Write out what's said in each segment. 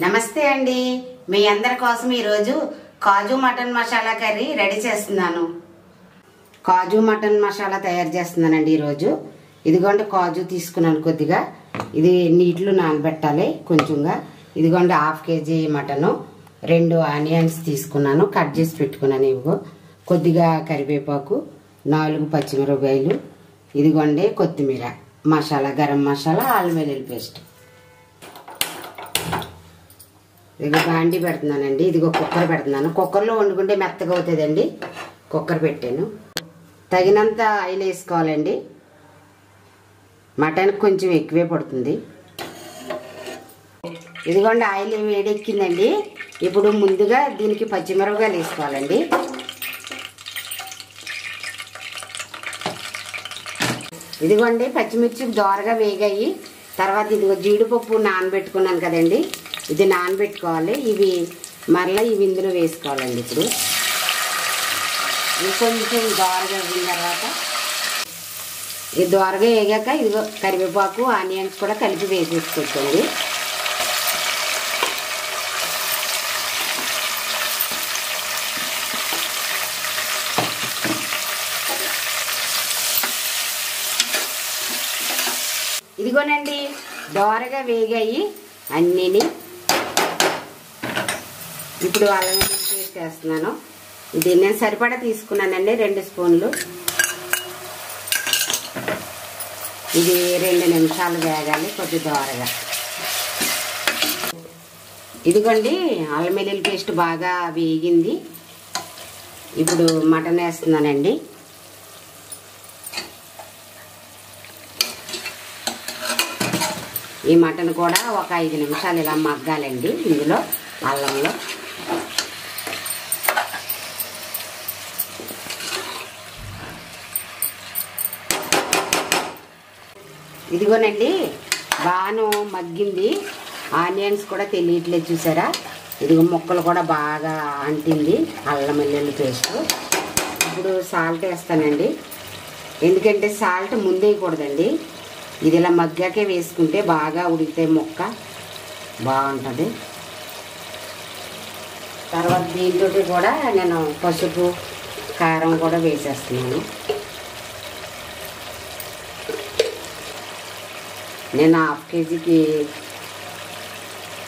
నమస్తే అండి, మీ అందరి కోసం ఈరోజు కాజు మటన్ మసాలా కర్రీ రెడీ చేస్తున్నాను. కాజు మటన్ మసాలా తయారు చేస్తున్నానండి ఈరోజు. ఇదిగోండి కాజు తీసుకున్నాను కొద్దిగా. ఇది నీటిలో నానబెట్టాలి కొంచెంగా. ఇదిగోండి 1/2 kg మటను, 2 ఆనియన్స్ తీసుకున్నాను, కట్ చేసి పెట్టుకున్నాను. ఇవిగో కొద్దిగా కరివేపాకు, 4 పచ్చిమిరపకాయలు, ఇదిగోండి కొత్తిమీర, మసాలా, గరం మసాలా, అల్లం వెల్లుల్లి పేస్ట్. ఇదిగో బాండి పెడుతున్నానండి. ఇదిగో కుక్కర్ పెడుతున్నాను. కుక్కర్లో వండుకుంటే మెత్తగా అవుతుందండి. కుక్కర్ పెట్టాను. తగినంత ఆయిల్ వేసుకోవాలండి. మటన్ కొంచెం ఎక్కువే పడుతుంది. ఇదిగోండి ఆయిల్ వేడెక్కిందండి. ఇప్పుడు ముందుగా దీనికి పచ్చిమిరపకాయలు వేసుకోవాలండి. ఇదిగోండి పచ్చిమిర్చి దోరగా వేగాయి. తర్వాత ఇదిగో జీడిపప్పు నానబెట్టుకున్నాను కదండి, ఇది నానబెట్టుకోవాలి. ఇవి మరలా ఇవి ఇందులో వేసుకోవాలండి. ఇప్పుడు ఇవి కొంచెం దోరగా వేగిన తర్వాత ఇది దోరగా వేగాక ఇదిగో కరివేపాకు, ఆనియన్స్ కూడా కలిపి వేసేసుకోండి. ఇదిగోనండి దోరగా వేగాయి అన్నీని. ఇప్పుడు అల్లం వెల్లుల్లి పేస్ట్ వేస్తున్నాను. ఇది నేను సరిపడా తీసుకున్నానండి, 2 స్పూన్లు. ఇది 2 నిమిషాలు వేగాలి కొద్ది దోరగా. ఇదిగోండి అల్లం వెల్లుల్లి పేస్ట్ బాగా వేగింది. ఇప్పుడు మటన్ వేస్తున్నానండి. ఈ మటన్ కూడా ఒక 5 నిమిషాలు ఇలా మగ్గాలండి ఇందులో అల్లంలో. ఇదిగోనండి బాగా మగ్గింది. ఆనియన్స్ కూడా తెలియట్లేదు చూసారా. ఇదిగో ముక్కలు కూడా బాగా అంటింది అల్లం వెల్లుల్లి పేస్ట్. ఇప్పుడు సాల్ట్ వేస్తానండి. ఎందుకంటే సాల్ట్ ముందు వేయకూడదండి, ఇది ఇలా మగ్గాకే వేసుకుంటే బాగా ఉడికితే ముక్క బాగుంటుంది. తర్వాత దీంతో కూడా నేను పసుపు, కారం కూడా వేసేస్తున్నాను. నేను 1/2 kgకి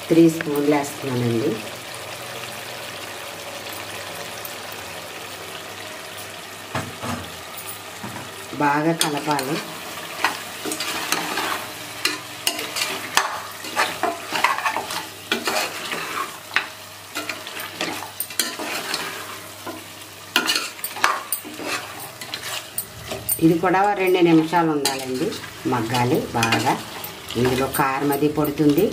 3 స్పూన్లు వేస్తున్నానండి. బాగా కలపాలి. ఇది కూడా 2 నిమిషాలు ఉండాలండి, మగ్గాలి బాగా. ఇందులో కారం అది పడుతుంది.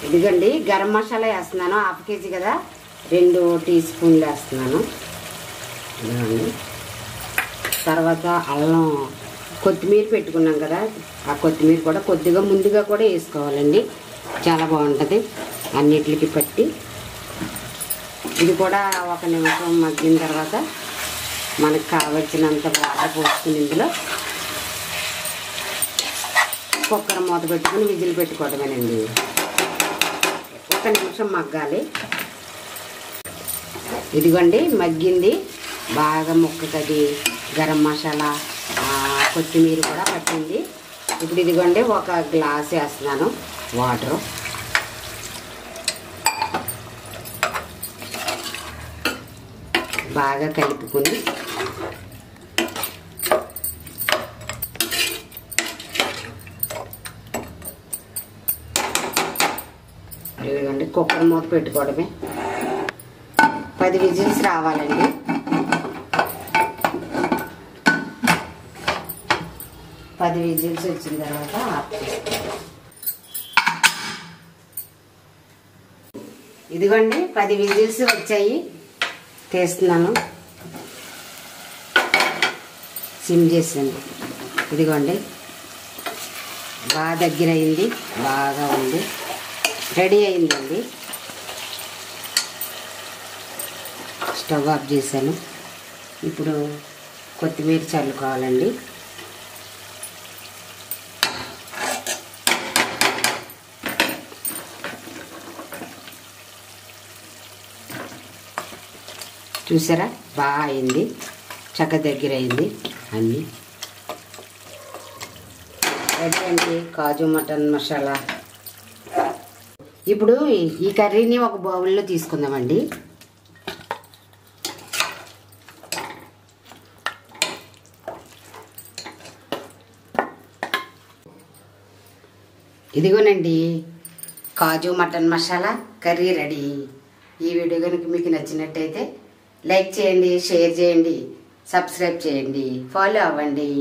ఇదిగండి గరం మసాలా వేస్తున్నాను. 1/2 kg కదా, 2 టీ స్పూన్లు వేస్తున్నాను. ఇదిగండి తర్వాత అల్లం, కొత్తిమీర పెట్టుకున్నాం కదా, ఆ కొత్తిమీర కూడా కొద్దిగా ముందుగా కూడా వేసుకోవాలండి, చాలా బాగుంటుంది అన్నిటికి పట్టి. ఇది కూడా 1 నిమిషం మగ్గిన తర్వాత మనకు కావలసినంత వాటర్ పోసుకుని ఇందులో కుక్కర్ మూత పెట్టుకుని విజిల్ పెట్టుకోవడమేనండి. 1 నిమిషం మగ్గాలి. ఇదిగోండి మగ్గింది బాగా. ముక్కకది గరం మసాలా, కొత్తిమీర కూడా పట్టింది. ఇప్పుడు ఇదిగోండి 1 గ్లాస్ వేస్తున్నాను వాటరు. బాగా కలుపుకుని ఇదిగోండి కుక్కర్ మూత పెట్టుకోవడమే. 10 విజిల్స్ రావాలండి. 10 విజిల్స్ వచ్చిన తర్వాత ఆఫ్ చేసుకోవాలి. ఇదిగోండి 10 విజిల్స్ వచ్చాయి, తీస్తున్నాను. సిమ్ చేసాను. ఇదిగోండి బాగా దగ్గర అయింది, బాగా ఉంది, రెడీ అయిందండి. స్టవ్ ఆఫ్ చేశాను. ఇప్పుడు కొత్తిమీర చల్లుకోవాలండి. చూసారా బాగా అయింది, చక్క దగ్గర అయింది అన్నీ. ఏంటండి కాజు మటన్ మసాలా. ఇప్పుడు ఈ కర్రీని ఒక బౌల్లో తీసుకుందామండి. ఇదిగోనండి కాజు మటన్ మసాలా కర్రీ రెడీ. ఈ వీడియో కనుక మీకు నచ్చినట్టయితే లైక్ చేయండి, షేర్ చేయండి, సబ్స్క్రైబ్ చేయండి, ఫాలో అవ్వండి.